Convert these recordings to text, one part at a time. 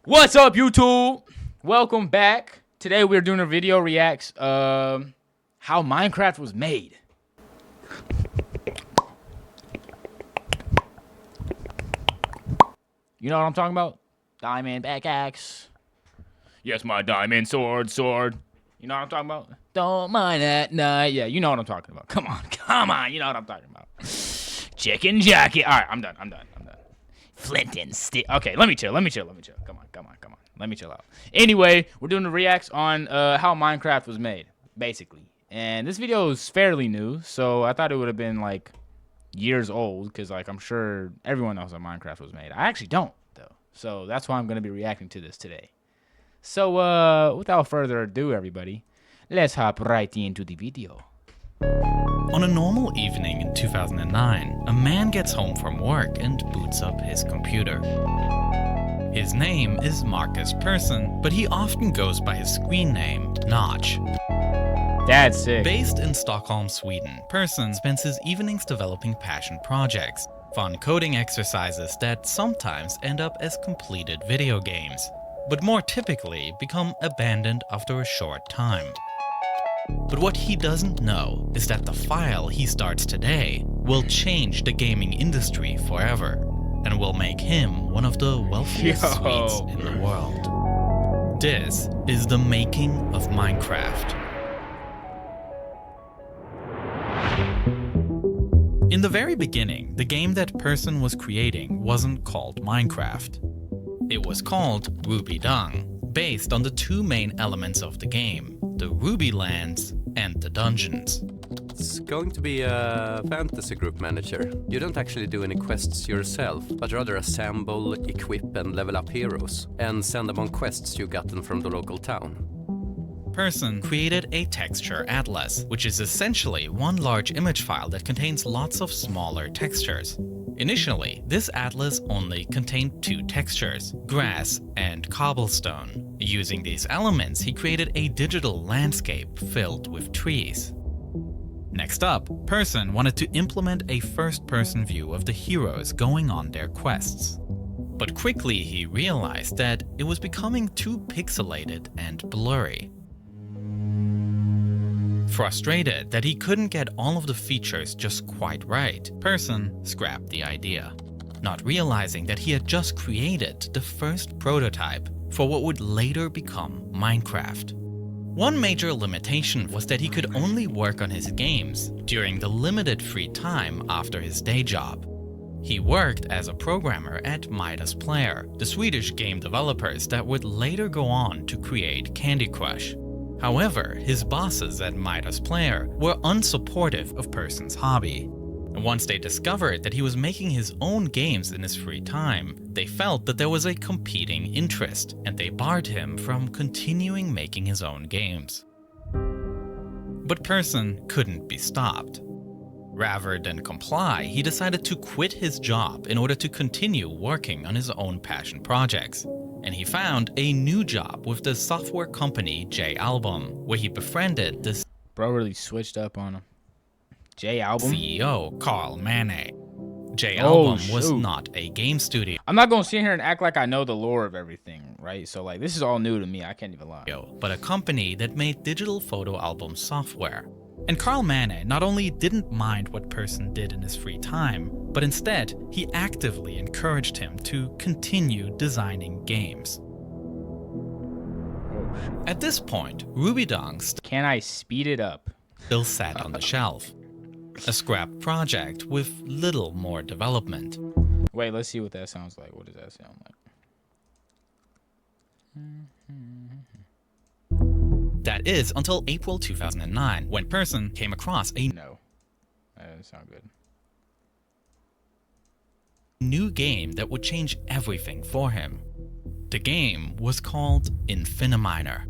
What's up, YouTube? Welcome back. Today we're doing a video reacts how Minecraft was made. You know what I'm talking about? Diamond pickaxe. Yes, my diamond sword. You know what I'm talking about? Don't mind that night. Yeah, you know what I'm talking about. Come on. You know what I'm talking about. Chicken jacket. All right, I'm done. Flint and steel. Okay, let me chill. Come on. Let me chill out. Anyway, we're doing the reacts on how Minecraft was made, basically. And this video is fairly new, so I thought it would have been like years old, because like I'm sure everyone knows how Minecraft was made. I actually don't, though. So that's why I'm going to be reacting to this today. So without further ado, everybody, let's hop right into the video. On a normal evening in 2009, a man gets home from work and boots up his computer. His name is Marcus Persson, but he often goes by his screen name, Notch. That's sick. Based in Stockholm, Sweden, Persson spends his evenings developing passion projects, fun coding exercises that sometimes end up as completed video games, but more typically become abandoned after a short time. But what he doesn't know is that the file he starts today will change the gaming industry forever and will make him one of the wealthiest Swedes in the world. This is the making of Minecraft. In the very beginning, the game that Persson was creating wasn't called Minecraft. It was called Ruby Dung, based on the two main elements of the game, the Ruby lands and the dungeons. It's going to be a fantasy group manager. You don't actually do any quests yourself, but rather assemble, equip and level up heroes, and send them on quests you've gotten from the local town. Persson created a texture atlas, which is essentially one large image file that contains lots of smaller textures. Initially, this atlas only contained two textures, grass and cobblestone. Using these elements, he created a digital landscape filled with trees. Next up, Persson wanted to implement a first-person view of the heroes going on their quests. But quickly he realized that it was becoming too pixelated and blurry. Frustrated that he couldn't get all of the features just quite right, Persson scrapped the idea, not realizing that he had just created the first prototype for what would later become Minecraft. One major limitation was that he could only work on his games during the limited free time after his day job. He worked as a programmer at Midas Player, the Swedish game developers that would later go on to create Candy Crush. However, his bosses at Midas Player were unsupportive of Persson's hobby. And once they discovered that he was making his own games in his free time, they felt that there was a competing interest, and they barred him from continuing making his own games. But Persson couldn't be stopped. Rather than comply, he decided to quit his job in order to continue working on his own passion projects. And he found a new job with the software company J-Album, where he befriended the Bro really switched up on him. J-Album? CEO, Carl Mane. J-Album was not a game studio, I'm not going to sit here and act like I know the lore of everything, right? So like this is all new to me. I can't even lie. but a company that made digital photo album software. And Carl Mane not only didn't mind what Persson did in his free time, but instead, he actively encouraged him to continue designing games. At this point, Ruby Dung Can I speed it up? still sat on the shelf, a scrap project with little more development. Wait, let's see what that sounds like. What does that sound like? That is until April 2009, when Persson came across a No, that doesn't sound good. new game that would change everything for him. The game was called Infiniminer.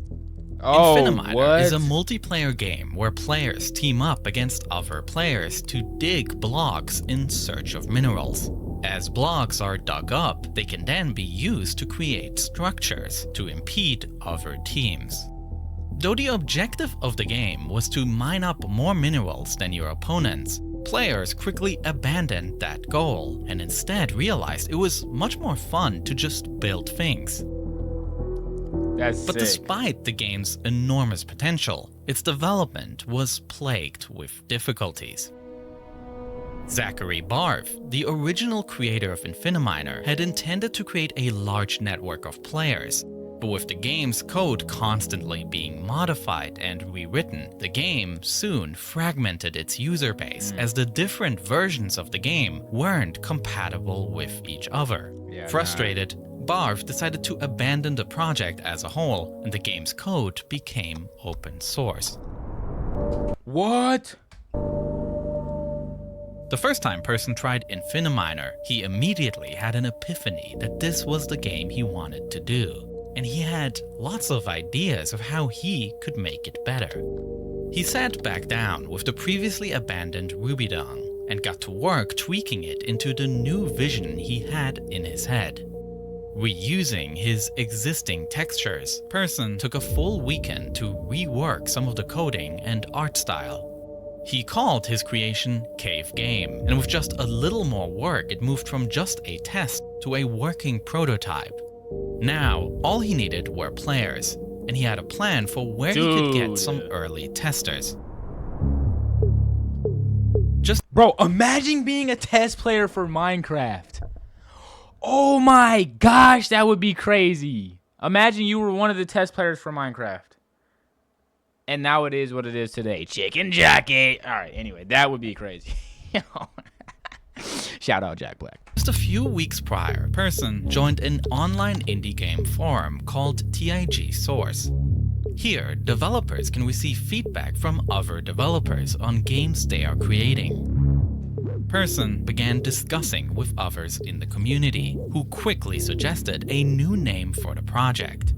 Oh, Infiniminer what? is a multiplayer game where players team up against other players to dig blocks in search of minerals. As blocks are dug up, they can then be used to create structures to impede other teams. Though the objective of the game was to mine up more minerals than your opponents, players quickly abandoned that goal and instead realized it was much more fun to just build things. That's But sick. despite the game's enormous potential, its development was plagued with difficulties. Zachary Barv, the original creator of Infiniminer, had intended to create a large network of players, but with the game's code constantly being modified and rewritten, the game soon fragmented its user base as the different versions of the game weren't compatible with each other. Yeah, Frustrated, Barv decided to abandon the project as a whole, and the game's code became open source. What? The first time Person tried Infiniminer, he immediately had an epiphany that this was the game he wanted to do. And he had lots of ideas of how he could make it better. He sat back down with the previously abandoned Rubydong and got to work tweaking it into the new vision he had in his head. Reusing his existing textures, Person took a full weekend to rework some of the coding and art style. He called his creation Cave Game, and with just a little more work, it moved from just a test to a working prototype. Now, all he needed were players, and he had a plan for where he could get some early testers. Bro, imagine being a test player for Minecraft. Oh my gosh, that would be crazy. Imagine you were one of the test players for Minecraft. And now it is what it is today. Chicken jockey. All right, anyway, that would be crazy. Shout out Jack Black. Just a few weeks prior, Person joined an online indie game forum called TIG Source. Here, developers can receive feedback from other developers on games they are creating. Person began discussing with others in the community, who quickly suggested a new name for the project.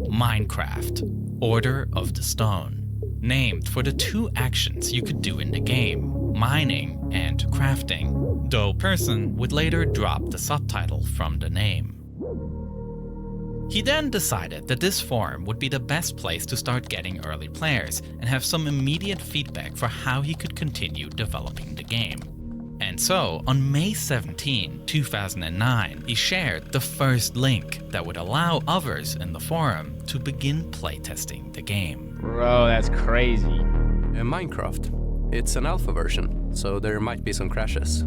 Minecraft, Order of the Stone, named for the two actions you could do in the game, mining and crafting, though Person would later drop the subtitle from the name. He then decided that this forum would be the best place to start getting early players and have some immediate feedback for how he could continue developing the game. And so, on May 17, 2009, he shared the first link that would allow others in the forum to begin playtesting the game. Bro, that's crazy. Minecraft. It's an alpha version, so there might be some crashes.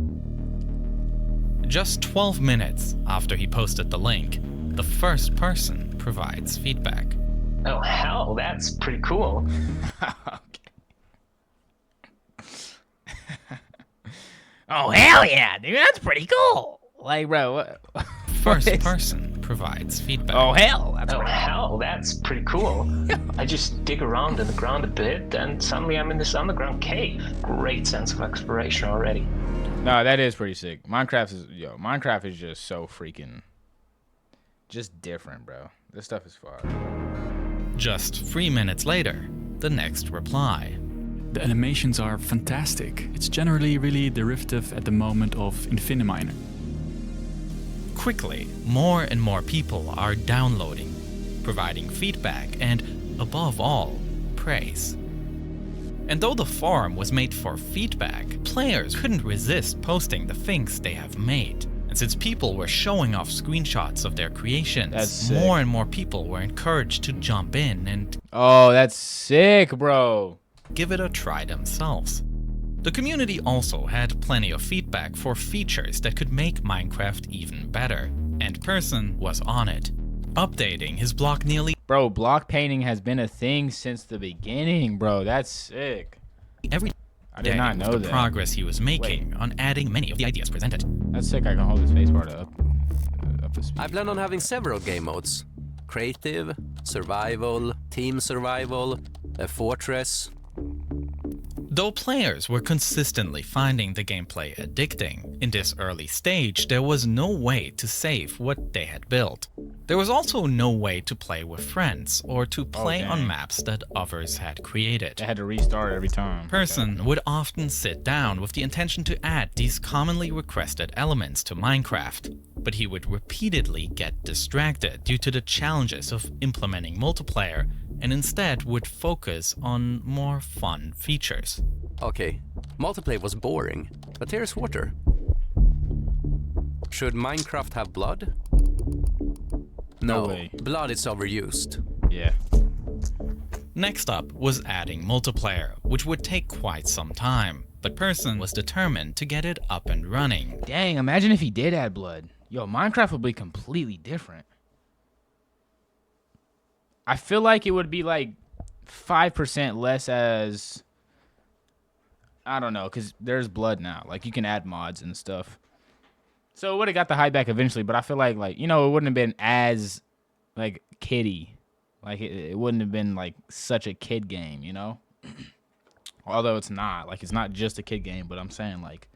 Just 12 minutes after he posted the link, the first person provides feedback. Oh, hell, that's pretty cool. Oh, hell yeah, dude, that's pretty cool. Like, bro, what? First person provides feedback. Oh, hell, that's Oh, pretty hell, that's pretty cool. I just dig around in the ground a bit, and suddenly I'm in this underground cave. Great sense of exploration already. No, that is pretty sick. Minecraft is just so freaking, just different, bro. This stuff is fire. Just 3 minutes later, the next reply. The animations are fantastic. It's generally really derivative at the moment of Infiniminer. Quickly, more and more people are downloading, providing feedback, and, above all, praise. And though the forum was made for feedback, players couldn't resist posting the things they have made. And since people were showing off screenshots of their creations, more and more people were encouraged to jump in and Oh, that's sick, bro. give it a try themselves. The community also had plenty of feedback for features that could make Minecraft even better, and Person was on it, updating his block nearly Bro, block painting has been a thing since the beginning, bro. That's sick. every I did day not with know the that. progress he was making on adding many of the ideas presented. That's sick. I can hold the spacebar up to speed. I plan on having several game modes. Creative, survival, team survival, a fortress. Though players were consistently finding the gameplay addicting, in this early stage there was no way to save what they had built. There was also no way to play with friends or to play on maps that others had created. I had to restart every time. Person would often sit down with the intention to add these commonly requested elements to Minecraft, but he would repeatedly get distracted due to the challenges of implementing multiplayer and instead would focus on more fun features. Okay, multiplayer was boring, but here's water. Should Minecraft have blood? No way. Blood is overused. Yeah. Next up was adding multiplayer, which would take quite some time, but Person was determined to get it up and running. Dang, imagine if he did add blood. Yo, Minecraft would be completely different. I feel like it would be like 5% less as... I don't know, because there's blood now. Like, you can add mods and stuff. So it would have got the hype back eventually, but I feel like, you know, it wouldn't have been as, like, kiddie. Like, it wouldn't have been, like, such a kid game, you know? Although it's not. Like, it's not just a kid game, but I'm saying, like,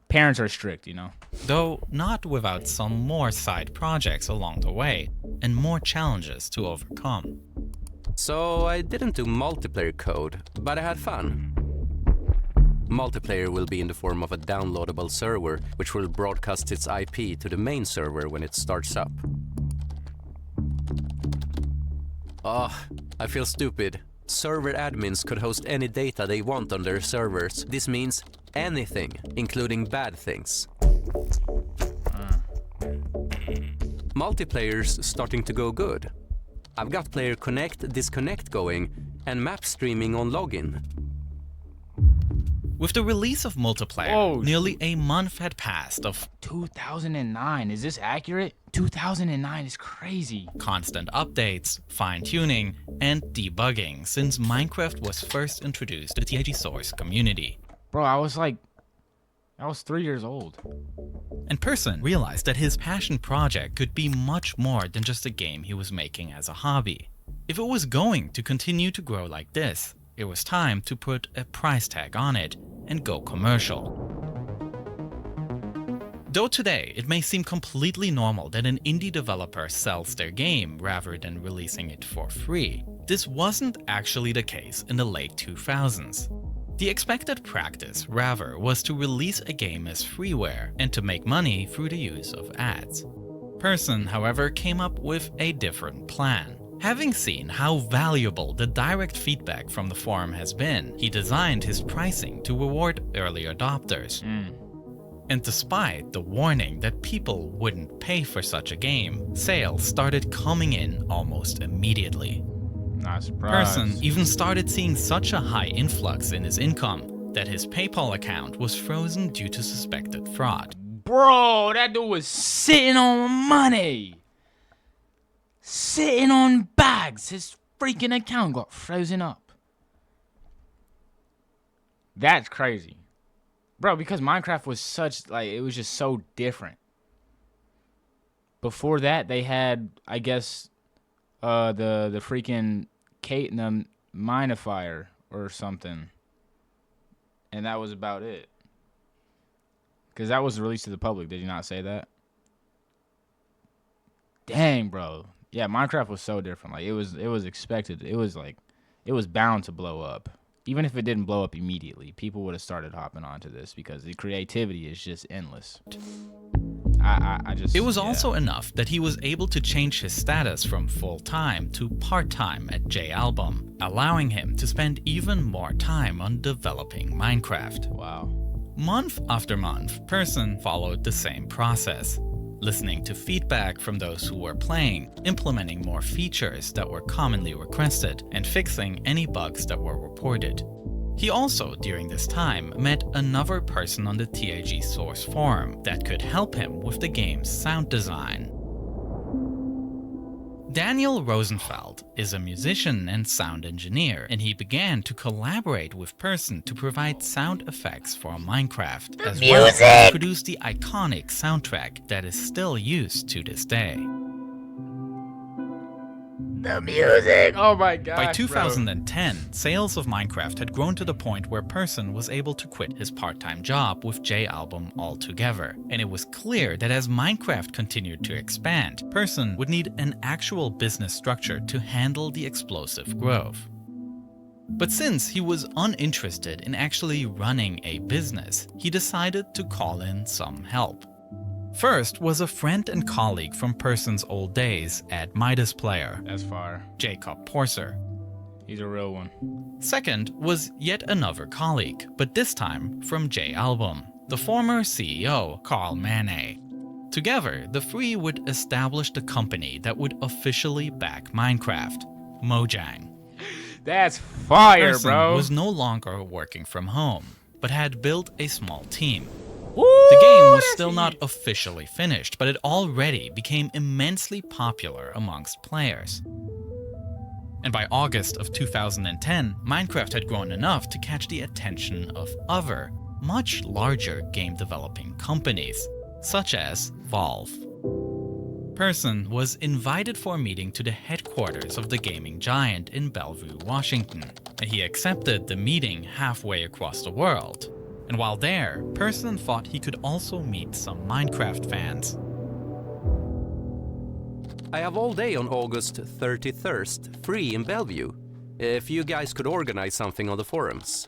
parents are strict, you know? Though not without some more side projects along the way, and more challenges to overcome. So I didn't do multiplayer code, but I had fun. Multiplayer will be in the form of a downloadable server, which will broadcast its IP to the main server when it starts up. I feel stupid. Server admins could host any data they want on their servers. This means anything, including bad things. Multiplayer's starting to go good. I've got player connect, disconnect going, and map streaming on login. With the release of multiplayer, nearly a month had passed of 2009. Is this accurate? 2009 is crazy. Constant updates, fine-tuning, and debugging since Minecraft was first introduced to the TIG Source community. Bro, I was 3 years old. And Person realized that his passion project could be much more than just a game he was making as a hobby. If it was going to continue to grow like this, it was time to put a price tag on it and go commercial. Though today it may seem completely normal that an indie developer sells their game rather than releasing it for free, this wasn't actually the case in the late 2000s. The expected practice, rather, was to release a game as freeware and to make money through the use of ads. Person, however, came up with a different plan. Having seen how valuable the direct feedback from the forum has been, he designed his pricing to reward early adopters. And despite the warning that people wouldn't pay for such a game, sales started coming in almost immediately. Not surprised. Person even started seeing such a high influx in his income that his PayPal account was frozen due to suspected fraud. Bro, that dude was sitting on money. Sitting on bags. His freaking account got frozen up. That's crazy. Bro, because Minecraft was such, like, it was just so different. Before that, they had, I guess, the freaking the Minifier or something. And that was about it. Because that was released to the public. Did you not say that? Dang, bro. Yeah, Minecraft was so different. Like, it was expected. It was bound to blow up. Even if it didn't blow up immediately, people would have started hopping onto this because the creativity is just endless. It was also enough that he was able to change his status from full-time to part-time at J-Album, allowing him to spend even more time on developing Minecraft. Wow. Month after month, Person followed the same process, listening to feedback from those who were playing, implementing more features that were commonly requested, and fixing any bugs that were reported. He also, during this time, met another person on the TIG Source forum that could help him with the game's sound design. Daniel Rosenfeld is a musician and sound engineer, and he began to collaborate with Person to provide sound effects for Minecraft, as well as produce the iconic soundtrack that is still used to this day. The music! Oh my god. By 2010, sales of Minecraft had grown to the point where Person was able to quit his part-time job with J-Album altogether, and it was clear that as Minecraft continued to expand, Person would need an actual business structure to handle the explosive growth. But since he was uninterested in actually running a business, he decided to call in some help. First was a friend and colleague from Person's old days at Midas Player. That's fire. Jacob Porser. He's a real one. Second was yet another colleague, but this time from J-Album, the former CEO, Carl Manne. Together, the three would establish the company that would officially back Minecraft, Mojang. That's fire, Person bro. was no longer working from home, but had built a small team. Woo, The game was that's still heat. not officially finished, but it already became immensely popular amongst players. And by August of 2010, Minecraft had grown enough to catch the attention of other, much larger game developing companies, such as Valve. Person was invited for a meeting to the headquarters of the gaming giant in Bellevue, Washington, and he accepted the meeting halfway across the world. And while there, Person thought he could also meet some Minecraft fans. I have all day on August 31st free in Bellevue, if you guys could organize something on the forums.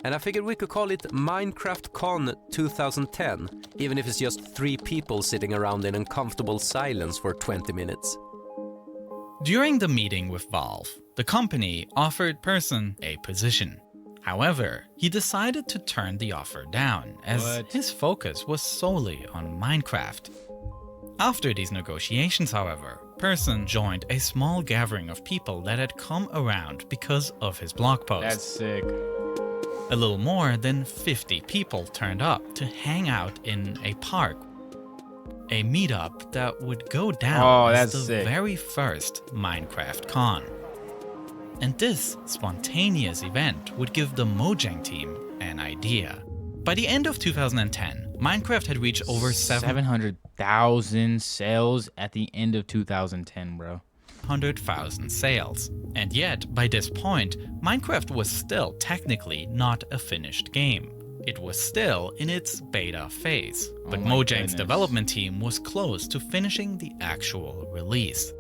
And I figured we could call it Minecraft Con 2010, even if it's just 3 people sitting around in uncomfortable silence for 20 minutes. During the meeting with Valve, the company offered Person a position. However, he decided to turn the offer down, as What? his focus was solely on Minecraft. After these negotiations, however, Person joined a small gathering of people that had come around because of his blog post. That's sick. A little more than 50 people turned up to hang out in a park. A meetup that would go down Oh, as that's the sick. very first Minecraft Con. And this spontaneous event would give the Mojang team an idea. By the end of 2010, Minecraft had reached over 700,000 sales at the end of 2010, bro. 700,000 sales. And yet, by this point, Minecraft was still technically not a finished game. It was still in its beta phase, but Oh my Mojang's goodness. development team was close to finishing the actual release.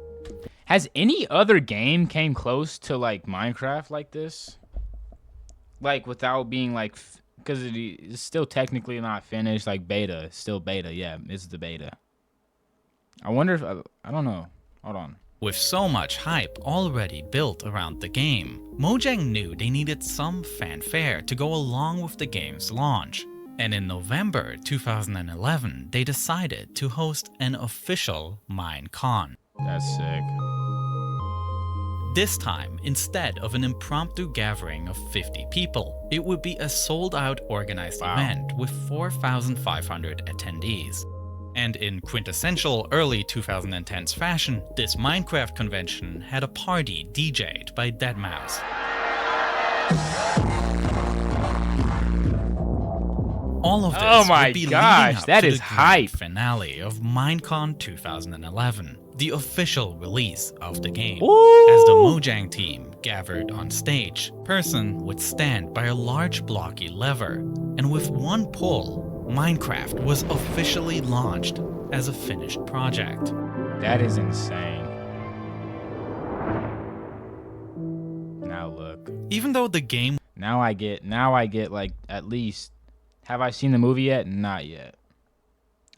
Has any other game came close to like Minecraft like this? Like without being like, because it's still technically not finished, like beta, it's still beta. Yeah, it's the beta. I wonder if, I don't know. Hold on. With so much hype already built around the game, Mojang knew they needed some fanfare to go along with the game's launch. And in November 2011, they decided to host an official Minecon. That's sick. This time, instead of an impromptu gathering of 50 people, it would be a sold-out organized Wow. event with 4,500 attendees. And in quintessential early 2010s fashion, this Minecraft convention had a party DJ'd by deadmau5. All of this Oh my would be gosh, leading up that to is the grand hype. finale of Minecon 2011, the official release of the game. Woo! As the Mojang team gathered on stage, Person would stand by a large blocky lever, and with one pull, Minecraft was officially launched as a finished project. That is insane. Now look. Even though the game Now I get like at least. Have I seen the movie yet? Not yet.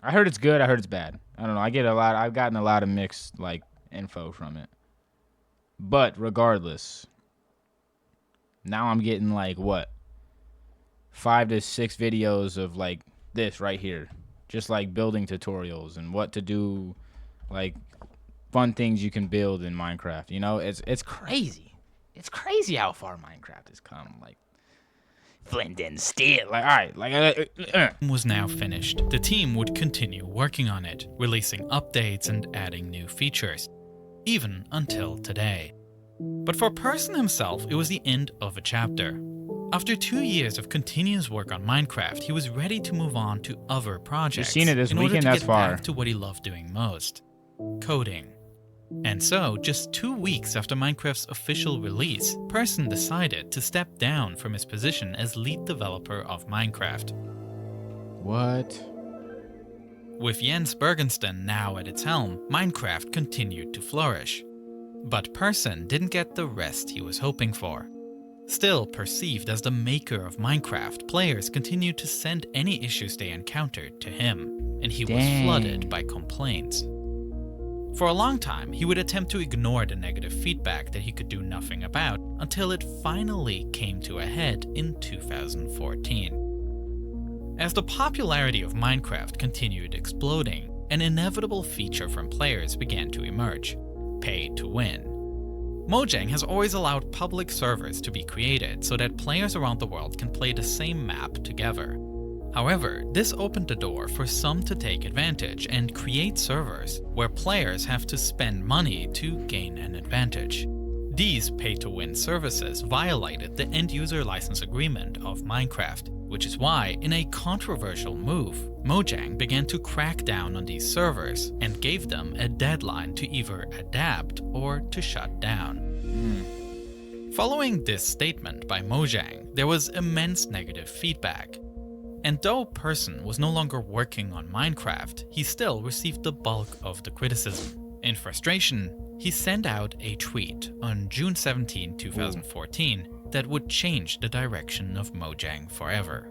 I heard it's good. I heard it's bad. I don't know. I've gotten a lot of mixed like info from it. But regardless, now I'm getting like what? 5 to 6 videos of like this right here. Just like building tutorials and what to do, like fun things you can build in Minecraft. You know, it's crazy. It's crazy how far Minecraft has come. Like flint and steel. Like all right, like was now finished, the team would continue working on it, releasing updates and adding new features, even until today. But for Person himself, it was the end of a chapter. After 2 years of continuous work on Minecraft, he was ready to move on to other projects seen it this in order weekend, to that's get far. back to what he loved doing most, coding. And so, just 2 weeks after Minecraft's official release, Person decided to step down from his position as lead developer of Minecraft. what? With Jens Bergensten now at its helm, Minecraft continued to flourish. But Person didn't get the rest he was hoping for. Still perceived as the maker of Minecraft, players continued to send any issues they encountered to him, and he was Dang. flooded by complaints. For a long time, he would attempt to ignore the negative feedback that he could do nothing about, until it finally came to a head in 2014. As the popularity of Minecraft continued exploding, an inevitable feature from players began to emerge: pay to win. Mojang has always allowed public servers to be created so that players around the world can play the same map together. However, this opened the door for some to take advantage and create servers where players have to spend money to gain an advantage. These pay-to-win services violated the end-user license agreement of Minecraft, which is why, in a controversial move, Mojang began to crack down on these servers and gave them a deadline to either adapt or to shut down. Following this statement by Mojang, there was immense negative feedback. And though Persson was no longer working on Minecraft, he still received the bulk of the criticism. In frustration, he sent out a tweet on June 17, 2014 that would change the direction of Mojang forever.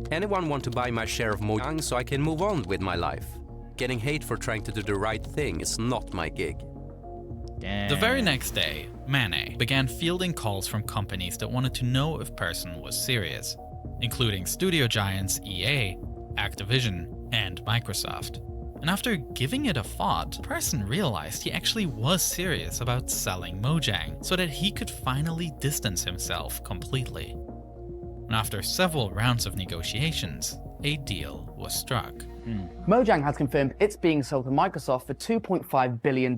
Anyone want to buy my share of Mojang so I can move on with my life? Getting hate for trying to do the right thing is not my gig. Damn. The very next day, Mane began fielding calls from companies that wanted to know if Persson was serious, including studio giants EA, Activision, and Microsoft. And after giving it a thought, Persson realized he actually was serious about selling Mojang so that he could finally distance himself completely. And after several rounds of negotiations, a deal was struck. Mojang has confirmed it's being sold to Microsoft for $2.5 billion.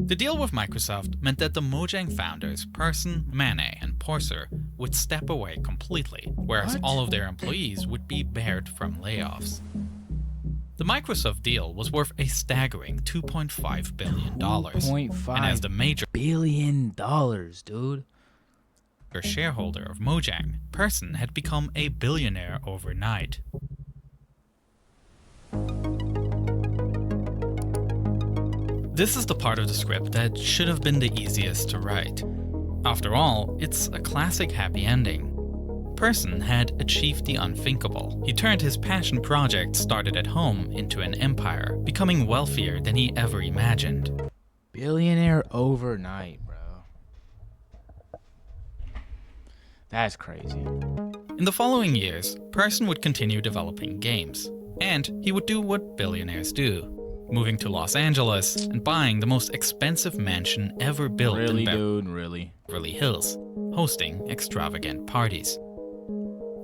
The deal with Microsoft meant that the Mojang founders, Persson, Mane, and Porser, would step away completely, whereas all of their employees would be barred from layoffs. The Microsoft deal was worth a staggering $2.5 billion. And as the major billion dollars, dude. shareholder of Mojang, Persson had become a billionaire overnight. This is the part of the script that should have been the easiest to write. After all, it's a classic happy ending. Persson had achieved the unthinkable. He turned his passion project started at home into an empire, becoming wealthier than he ever imagined. Billionaire overnight, bro. That's crazy. In the following years, Persson would continue developing games, and he would do what billionaires do, moving to Los Angeles and buying the most expensive mansion ever built in Beverly Hills, hosting extravagant parties.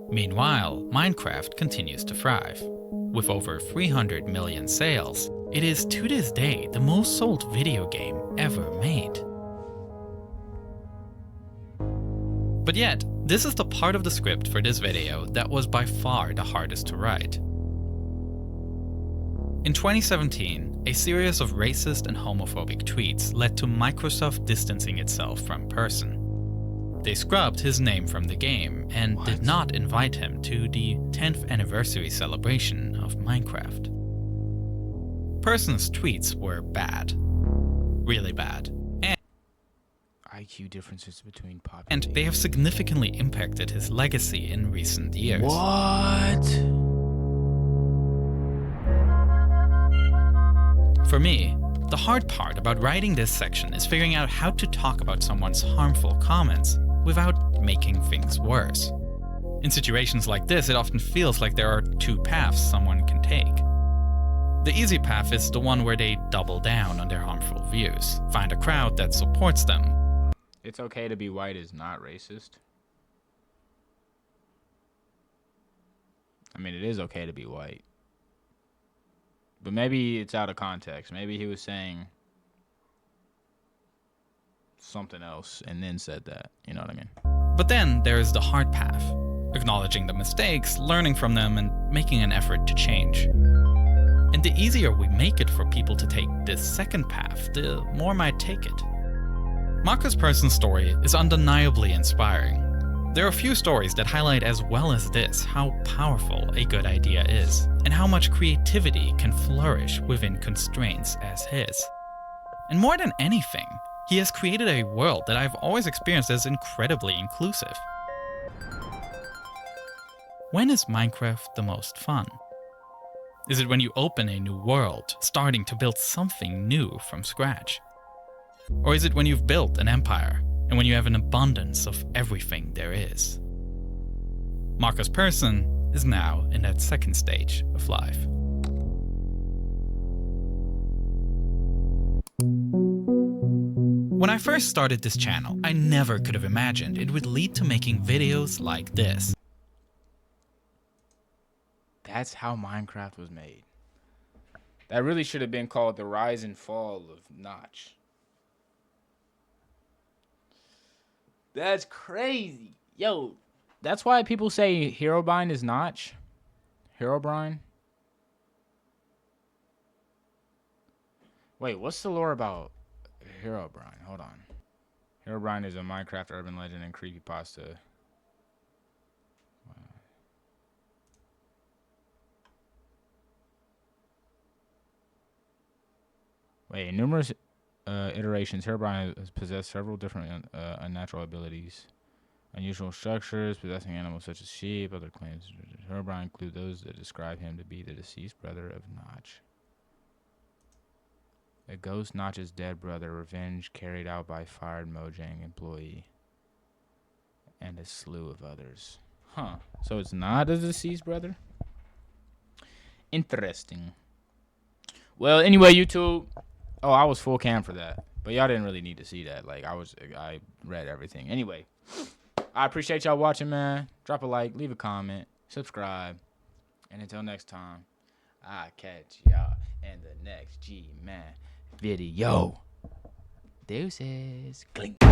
Meanwhile, Minecraft continues to thrive. With over 300 million sales, it is to this day the most sold video game ever made. But yet, this is the part of the script for this video that was by far the hardest to write. In 2017, a series of racist and homophobic tweets led to Microsoft distancing itself from Persson. They scrubbed his name from the game and did not invite him to the 10th anniversary celebration of Minecraft. Persson's tweets were bad. Really bad. IQ differences between populations. And they have significantly impacted his legacy in recent years. What? For me, the hard part about writing this section is figuring out how to talk about someone's harmful comments without making things worse. In situations like this, it often feels like there are two paths someone can take. The easy path is the one where they double down on their harmful views, find a crowd that supports them. It's okay to be white is not racist. I mean, it is okay to be white. But maybe it's out of context. Maybe he was saying something else and then said that. You know what I mean? But then there's the hard path, acknowledging the mistakes, learning from them, and making an effort to change. And the easier we make it for people to take this second path, the more might take it. Marcus Persson's story is undeniably inspiring. There are few stories that highlight as well as this how powerful a good idea is, and how much creativity can flourish within constraints as his. And more than anything, he has created a world that I've always experienced as incredibly inclusive. When is Minecraft the most fun? Is it when you open a new world, starting to build something new from scratch? Or is it when you've built an empire, and when you have an abundance of everything there is? Marcus Persson is now in that second stage of life. When I first started this channel, I never could have imagined it would lead to making videos like this. That's how Minecraft was made. That really should have been called the rise and fall of Notch. That's crazy. Yo, that's why people say Herobrine is Notch. Herobrine? Wait, what's the lore about Herobrine? Hold on. Herobrine is a Minecraft urban legend and creepypasta. Wait, in numerous iterations, Herobrine has possessed several different unnatural abilities. Unusual structures, possessing animals such as sheep, other claims. Herobrine include those that describe him to be the deceased brother of Notch. A ghost Notch's dead brother, revenge carried out by fired Mojang employee. And a slew of others. Huh. So it's not a deceased brother? Interesting. Well, anyway, YouTube. Oh, I was full cam for that. But y'all didn't really need to see that. Like, I read everything. Anyway, I appreciate y'all watching, man. Drop a like, leave a comment, subscribe. And until next time, I'll catch y'all in the next G-Man video. Deuces. Clink.